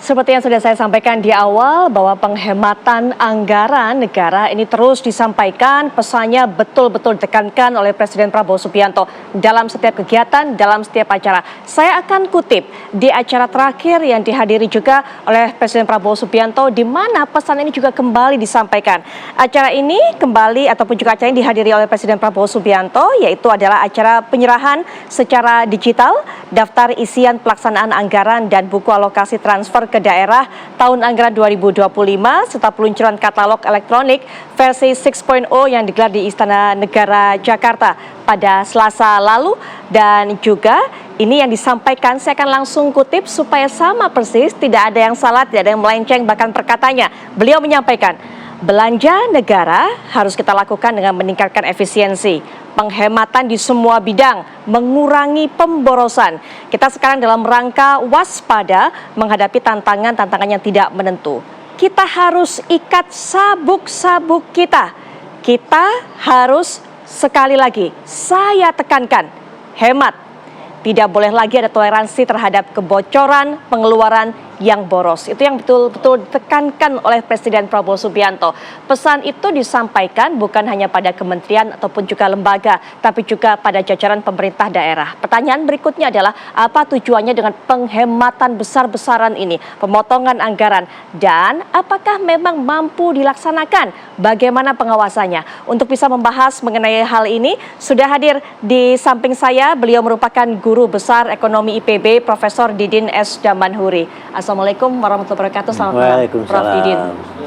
Seperti yang sudah saya sampaikan di awal bahwa penghematan anggaran negara ini terus disampaikan, pesannya betul-betul ditekankan oleh Presiden Prabowo Subianto dalam setiap kegiatan, dalam setiap acara. Saya akan kutip di acara terakhir yang dihadiri juga oleh Presiden Prabowo Subianto di mana pesan ini juga kembali disampaikan. Acara ini kembali ataupun juga acara ini dihadiri oleh Presiden Prabowo Subianto, yaitu adalah acara penyerahan secara digital, daftar isian pelaksanaan anggaran dan buku alokasi transfer ke daerah tahun anggaran 2025 serta peluncuran katalog elektronik versi 6.0 yang digelar di Istana Negara Jakarta pada Selasa lalu. Dan juga ini yang disampaikan, saya akan langsung kutip supaya sama persis, tidak ada yang salah, tidak ada yang melenceng bahkan perkataannya. Beliau menyampaikan, belanja negara harus kita lakukan dengan meningkatkan efisiensi, penghematan di semua bidang, mengurangi pemborosan. Kita sekarang dalam rangka waspada menghadapi tantangan-tantangan yang tidak menentu. Kita harus ikat sabuk-sabuk kita. Kita harus, sekali lagi, saya tekankan, hemat. Tidak boleh lagi ada toleransi terhadap kebocoran pengeluaran yang boros. Itu yang betul-betul ditekankan oleh Presiden Prabowo Subianto. Pesan itu disampaikan bukan hanya pada kementerian ataupun juga lembaga, tapi juga pada jajaran pemerintah daerah. Pertanyaan berikutnya adalah apa tujuannya dengan penghematan besar-besaran ini, pemotongan anggaran, dan apakah memang mampu dilaksanakan? Bagaimana pengawasannya? Untuk bisa membahas mengenai hal ini, sudah hadir di samping saya, beliau merupakan Guru Besar Ekonomi IPB, Profesor Didin S. Damanhuri. Assalamualaikum warahmatullahi wabarakatuh. Selamat malam, Prof. Didin.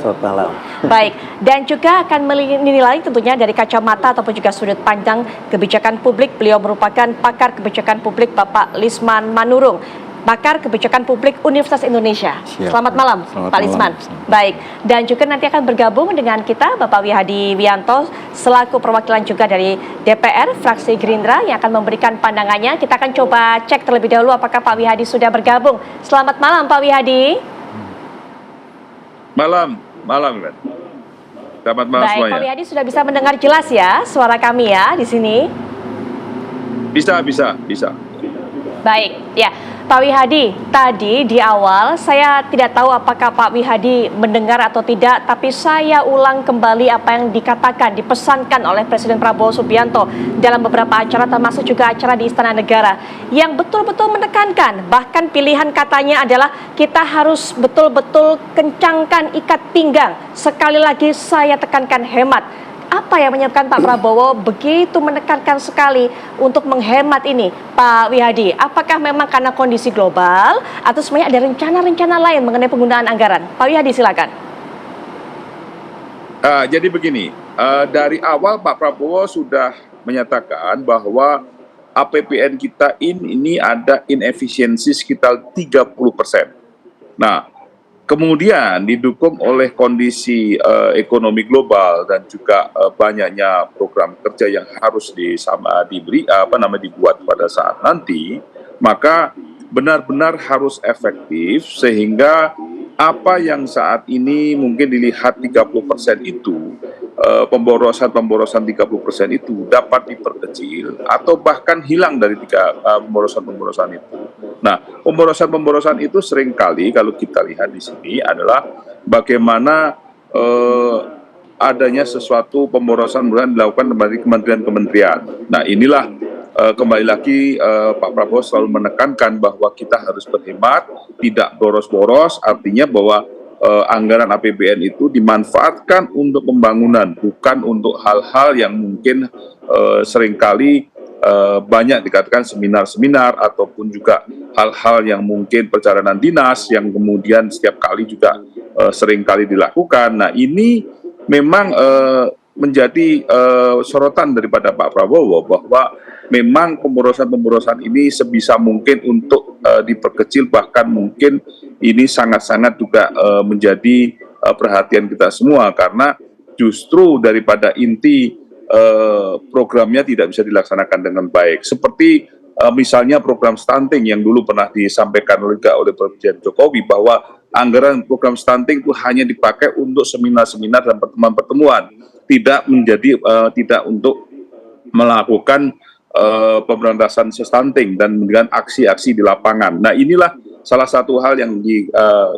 Selamat malam. Baik, dan juga akan menilai tentunya dari kacamata ataupun juga sudut pandang kebijakan publik. Beliau merupakan pakar kebijakan publik Bapak Lisman Manurung, pakar kebijakan publik Universitas Indonesia. Siap. Selamat malam, Selamat Pak malam. Lisman. Baik, dan juga nanti akan bergabung dengan kita Bapak Wihadi Wianto selaku perwakilan juga dari DPR fraksi Gerindra yang akan memberikan pandangannya. Kita akan coba cek terlebih dahulu apakah Pak Wihadi sudah bergabung. Selamat malam Pak Wihadi. Malam, kan. Selamat malam Baik, semuanya. Pak Wihadi sudah bisa mendengar jelas ya suara kami ya di sini. Bisa. Baik, ya Pak Wihadi, tadi di awal saya tidak tahu apakah Pak Wihadi mendengar atau tidak, tapi saya ulang kembali apa yang dikatakan, dipesankan oleh Presiden Prabowo Subianto dalam beberapa acara, termasuk juga acara di Istana Negara, yang betul-betul menekankan, bahkan pilihan katanya adalah kita harus betul-betul kencangkan ikat pinggang. Sekali lagi saya tekankan hemat. Apa yang menyebabkan Pak Prabowo begitu menekankan sekali untuk menghemat ini, Pak Wihadi? Apakah memang karena kondisi global atau sebenarnya ada rencana-rencana lain mengenai penggunaan anggaran? Pak Wihadi, silakan. Jadi begini, dari awal Pak Prabowo sudah menyatakan bahwa APBN kita ini ada inefisiensi sekitar 30%. Nah, kemudian didukung oleh kondisi ekonomi global dan juga banyaknya program kerja yang harus dibuat pada saat nanti, maka benar-benar harus efektif sehingga apa yang saat ini mungkin dilihat 30% itu, pemborosan 30% itu dapat diperkecil atau bahkan hilang dari pemborosan itu. Nah, pemborosan itu seringkali kalau kita lihat di sini adalah bagaimana adanya sesuatu pemborosan dilakukan dari kementerian-kementerian. Nah, inilah kembali lagi Pak Prabowo selalu menekankan bahwa kita harus berhemat, tidak boros-boros, artinya bahwa anggaran APBN itu dimanfaatkan untuk pembangunan, bukan untuk hal-hal yang mungkin seringkali banyak dikatakan seminar-seminar ataupun juga hal-hal yang mungkin perjalanan dinas yang kemudian setiap kali juga seringkali dilakukan. Nah, ini memang menjadi sorotan daripada Pak Prabowo bahwa memang pemborosan ini sebisa mungkin untuk diperkecil, bahkan mungkin ini sangat-sangat juga menjadi perhatian kita semua karena justru daripada inti programnya tidak bisa dilaksanakan dengan baik. Seperti misalnya program stunting yang dulu pernah disampaikan oleh Presiden Jokowi bahwa anggaran program stunting itu hanya dipakai untuk seminar-seminar dan pertemuan-pertemuan, tidak untuk melakukan pemberantasan stunting dan dengan aksi-aksi di lapangan. Nah, inilah salah satu hal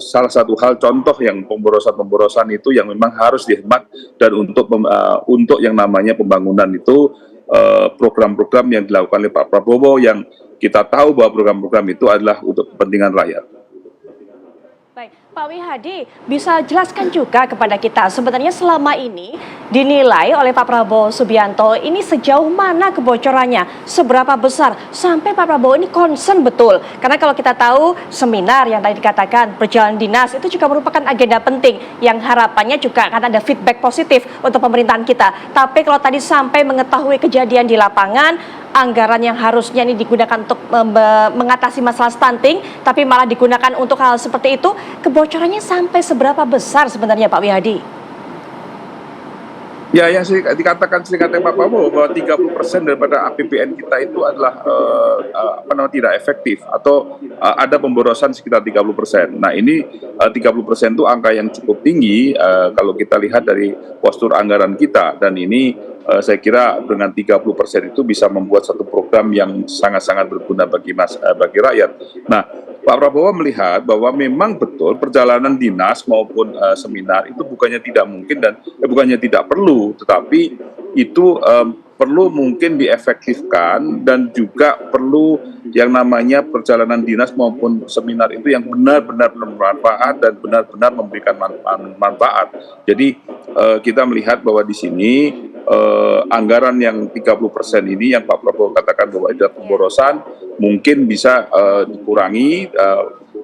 salah satu hal contoh yang pemborosan itu yang memang harus dihemat, dan untuk yang namanya pembangunan itu program-program yang dilakukan oleh Pak Prabowo yang kita tahu bahwa program-program itu adalah untuk kepentingan rakyat. Baik, Pak Wihadi, bisa jelaskan juga kepada kita sebenarnya selama ini dinilai oleh Pak Prabowo Subianto ini sejauh mana kebocorannya, seberapa besar sampai Pak Prabowo ini concern betul. Karena kalau kita tahu seminar yang tadi dikatakan perjalanan dinas itu juga merupakan agenda penting yang harapannya juga akan ada feedback positif untuk pemerintahan kita. Tapi kalau tadi sampai mengetahui kejadian di lapangan, anggaran yang harusnya ini digunakan untuk mengatasi masalah stunting, tapi malah digunakan untuk hal seperti itu, kebocorannya sampai seberapa besar sebenarnya Pak Wihadi? Ya, yang dikatakan Pak Prabowo bahwa 30% daripada APBN kita itu adalah tidak efektif, atau ada pemborosan sekitar 30%. Nah, ini 30% itu angka yang cukup tinggi kalau kita lihat dari postur anggaran kita, dan ini saya kira dengan 30% itu bisa membuat satu program yang sangat-sangat berguna bagi rakyat. Nah, Pak Prabowo melihat bahwa memang betul perjalanan dinas maupun seminar itu bukannya tidak mungkin dan bukannya tidak perlu, tetapi itu perlu mungkin diefektifkan, dan juga perlu yang namanya perjalanan dinas maupun seminar itu yang benar-benar bermanfaat dan benar-benar memberikan manfaat. Jadi kita melihat bahwa di sini anggaran yang 30% ini yang Pak Prabowo katakan bahwa ada pemborosan, mungkin bisa dikurangi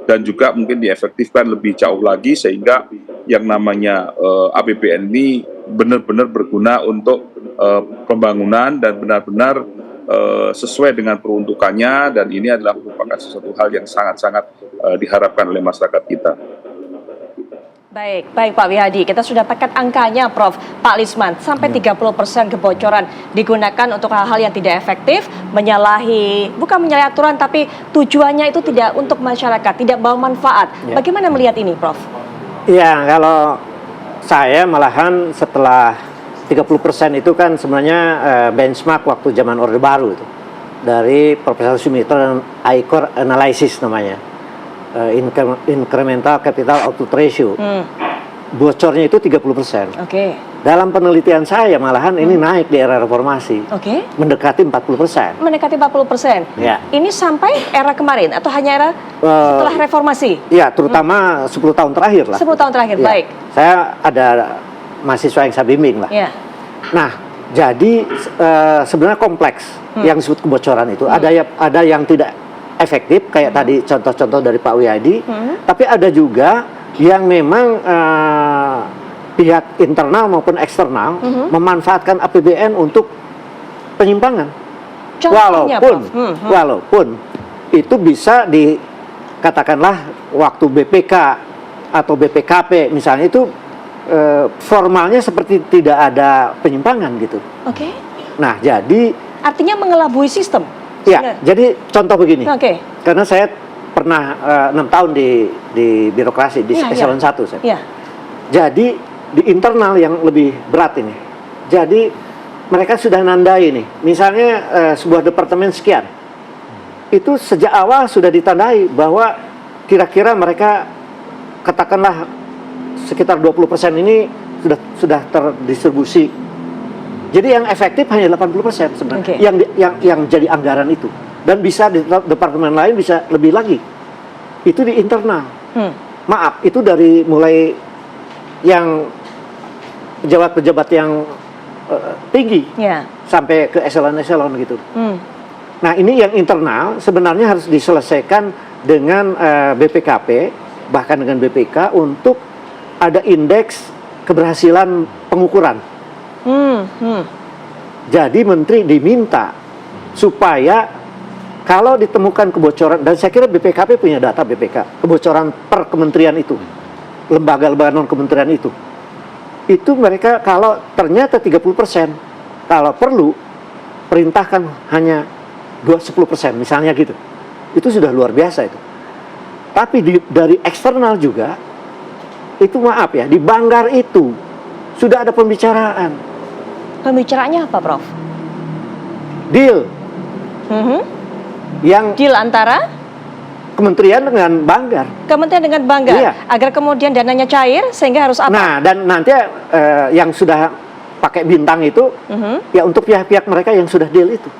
dan juga mungkin diefektifkan lebih jauh lagi, sehingga yang namanya APBN ini benar-benar berguna untuk pembangunan dan benar-benar sesuai dengan peruntukannya, dan ini adalah merupakan sesuatu hal yang sangat-sangat diharapkan oleh masyarakat kita. Baik Pak Wihadi, kita sudah paket angkanya Prof. Pak Lisman, sampai 30% kebocoran digunakan untuk hal-hal yang tidak efektif, bukan menyalahi aturan, tapi tujuannya itu tidak untuk masyarakat, tidak bawa manfaat. Bagaimana melihat ini Prof? Ya, kalau saya malahan setelah 30% itu kan sebenarnya benchmark waktu zaman Orde Baru itu, dari Profesor Sumitro dan ICOR Analysis namanya. Incremental Capital Output Ratio. Bocornya itu 30%. Oke. Dalam penelitian saya malahan ini naik di era reformasi. Oke. Mendekati 40%. Mendekati 40%. Ya. Ini sampai era kemarin atau hanya era setelah reformasi? Iya, terutama 10 tahun terakhir lah. 10 tahun terakhir, Ya. baik. Saya ada mahasiswa yang saya bimbing lah. Ya. Nah, jadi sebenarnya kompleks yang disebut kebocoran itu. Ada yang tidak efektif, kayak tadi contoh-contoh dari Pak Wihadi, tapi ada juga yang memang pihak internal maupun eksternal memanfaatkan APBN untuk penyimpangan. Contohnya, Walaupun itu bisa dikatakanlah waktu BPK atau BPKP misalnya itu formalnya seperti tidak ada penyimpangan gitu. Oke. Nah, jadi artinya mengelabui sistem. ya, jadi contoh begini. Oke. Karena saya pernah 6 tahun di birokrasi di eselon 1 saya. Iya. Jadi di internal yang lebih berat ini. Jadi mereka sudah nandai nih. Misalnya sebuah departemen sekian. Itu sejak awal sudah ditandai bahwa kira-kira mereka katakanlah sekitar 20% ini sudah terdistribusi. Jadi yang efektif hanya 80% sebenarnya. Yang jadi anggaran itu. Dan bisa di departemen lain bisa lebih lagi. Itu di internal. Maaf, itu dari mulai yang pejabat-pejabat yang tinggi sampai ke eselon-eselon gitu. Nah, ini yang internal sebenarnya harus diselesaikan dengan BPKP, bahkan dengan BPK untuk ada indeks keberhasilan pengukuran. Jadi menteri diminta supaya kalau ditemukan kebocoran, dan saya kira BPKP punya data BPK, kebocoran per kementerian itu, lembaga-lembaga non kementerian itu mereka kalau ternyata 30%, kalau perlu perintahkan hanya 10% misalnya gitu, itu sudah luar biasa itu. Tapi dari eksternal juga, itu maaf ya, di Banggar itu sudah ada pembicaraan. Pembicaraannya apa, Prof? Deal. Yang deal antara kementerian dengan banggar. Kementerian dengan bangga Iya. agar kemudian dananya cair sehingga harus apa? Nah, dan nanti yang sudah pakai bintang itu, ya untuk pihak-pihak mereka yang sudah deal itu.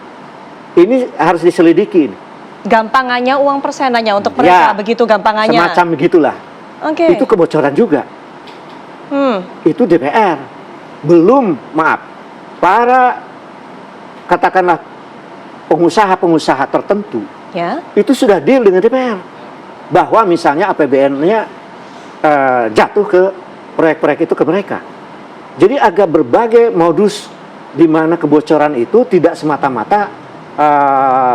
Ini harus diselidiki. Gampangannya uang persenannya untuk mereka, Ya, begitu gampangannya. Semacam begitulah. Oke. Itu kebocoran juga. Itu DPR. Belum, maaf, para katakanlah pengusaha-pengusaha tertentu, Ya. itu sudah deal dengan DPR. Bahwa misalnya APBN-nya jatuh ke proyek-proyek itu ke mereka. Jadi agak berbagai modus di mana kebocoran itu tidak semata-mata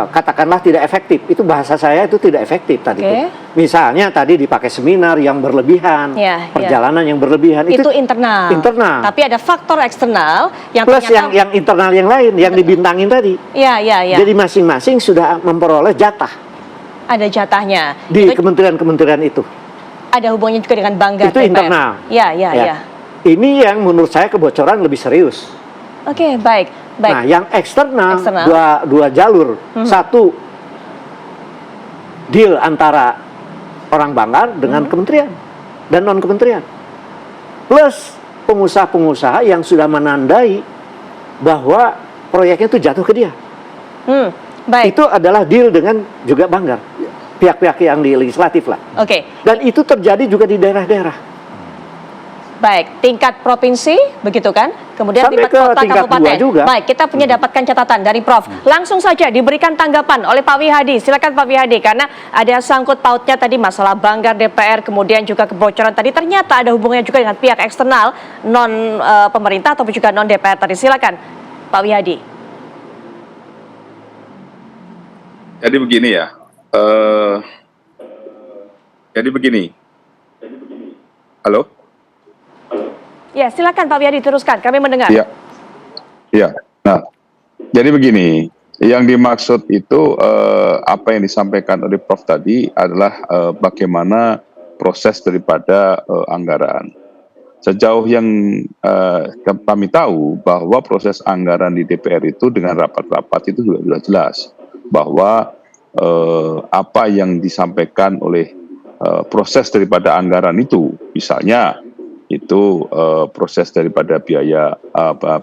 katakanlah tidak efektif. Itu bahasa saya itu tidak efektif tadi. Oke. Itu. Misalnya tadi dipakai seminar yang berlebihan, Ya, perjalanan yang berlebihan. Itu internal. Internal. Tapi ada faktor eksternal yang Plus ternyata yang internal yang lain, yang dibintangin tadi. ya. Jadi masing-masing sudah memperoleh jatah Ada jatahnya. di Itu kementerian-kementerian itu. ada hubungannya juga dengan bangga Itu DPR. internal. Ya. Ini yang menurut saya kebocoran lebih serius. Oke, baik. Nah, yang eksternal, Eksternal. dua jalur. Satu, deal antara orang banggar dengan kementerian dan non-kementerian. Plus pengusaha-pengusaha yang sudah menandai bahwa proyeknya itu jatuh ke dia. Baik. Itu adalah deal dengan juga banggar. Pihak-pihak yang di legislatif lah. Oke. Dan itu terjadi juga di daerah-daerah. Baik, tingkat provinsi, begitu kan? Kemudian Sampai tingkat ke kota, tingkat kabupaten. 2 juga. Baik, kita punya dapatkan catatan dari Prof. Langsung saja diberikan tanggapan oleh Pak Wihadi. Silakan Pak Wihadi, karena ada sangkut pautnya tadi masalah banggar DPR, kemudian juga kebocoran tadi. Ternyata ada hubungannya juga dengan pihak eksternal, non pemerintah ataupun juga non DPR tadi. Silakan, Pak Wihadi. Jadi begini ya. Jadi begini. Halo? Ya, silakan Pak Wihadi teruskan. Kami mendengar. Iya. Iya. Nah, jadi begini, yang dimaksud itu apa yang disampaikan oleh Prof tadi adalah bagaimana proses daripada anggaran. Sejauh yang kami tahu bahwa proses anggaran di DPR itu dengan rapat-rapat itu sudah jelas bahwa apa yang disampaikan oleh proses daripada anggaran itu, misalnya itu proses daripada biaya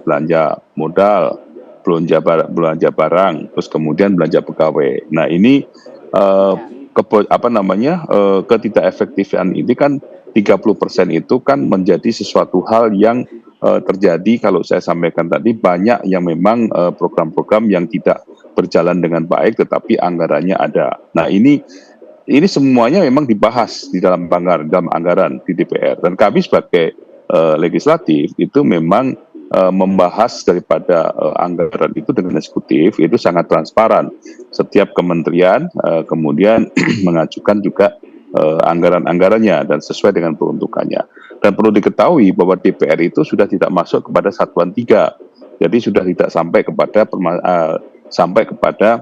belanja modal, belanja barang, terus kemudian belanja pegawai. Nah ini ketidakefektifan ini kan 30% itu kan menjadi sesuatu hal yang terjadi. Kalau saya sampaikan tadi, banyak yang memang program-program yang tidak berjalan dengan baik, tetapi anggarannya ada. Nah ini semuanya memang dibahas di dalam anggaran di DPR, dan kami sebagai legislatif itu memang membahas daripada anggaran itu dengan eksekutif itu sangat transparan. Setiap kementerian kemudian mengajukan juga anggaran-anggarannya dan sesuai dengan peruntukannya. Dan perlu diketahui bahwa DPR itu sudah tidak masuk kepada satuan 3, jadi sudah tidak sampai kepada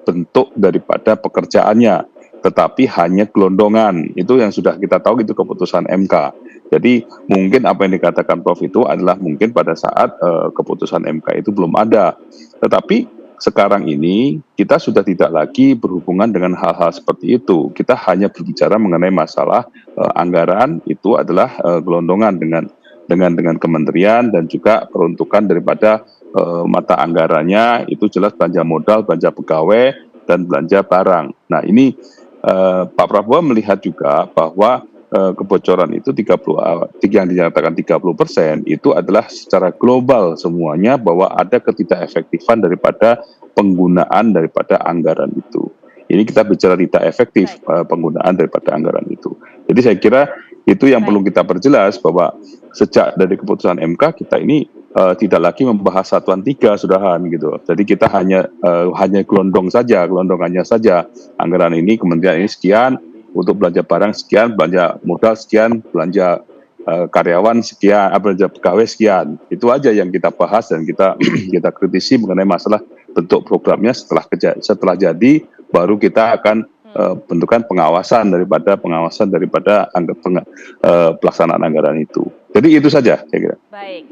bentuk daripada pekerjaannya, tetapi hanya gelondongan. Itu yang sudah kita tahu, itu keputusan MK. Jadi mungkin apa yang dikatakan Prof itu adalah mungkin pada saat keputusan MK itu belum ada. Tetapi sekarang ini kita sudah tidak lagi berhubungan dengan hal-hal seperti itu. Kita hanya berbicara mengenai masalah anggaran itu adalah gelondongan dengan kementerian, dan juga peruntukan daripada mata anggarannya itu jelas belanja modal, belanja pegawai, dan belanja barang. Nah ini Pak Prabowo melihat juga bahwa kebocoran itu yang dinyatakan 30% itu adalah secara global semuanya, bahwa ada ketidakefektifan daripada penggunaan daripada anggaran itu. Ini kita bicara tidak efektif penggunaan daripada anggaran itu. Jadi saya kira itu yang perlu kita perjelas, bahwa sejak dari keputusan MK kita ini tidak lagi membahas satuan 3 sudahan gitu. Jadi kita hanya gelondongannya saja. Anggaran ini, kementerian ini sekian, untuk belanja barang sekian, belanja modal sekian, belanja karyawan sekian, belanja pegawai sekian. Itu aja yang kita bahas dan kita kita kritisi mengenai masalah bentuk programnya. Setelah jadi, baru kita akan bentukan pengawasan daripada pelaksanaan anggaran itu. Jadi itu saja saya kira. Baik.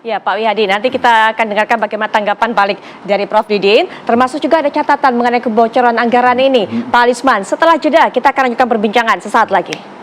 Ya Pak Wihadi, nanti kita akan dengarkan bagaimana tanggapan balik dari Prof. Didin, termasuk juga ada catatan mengenai kebocoran anggaran ini. Pak Lisman, setelah jeda kita akan lanjutkan perbincangan sesaat lagi.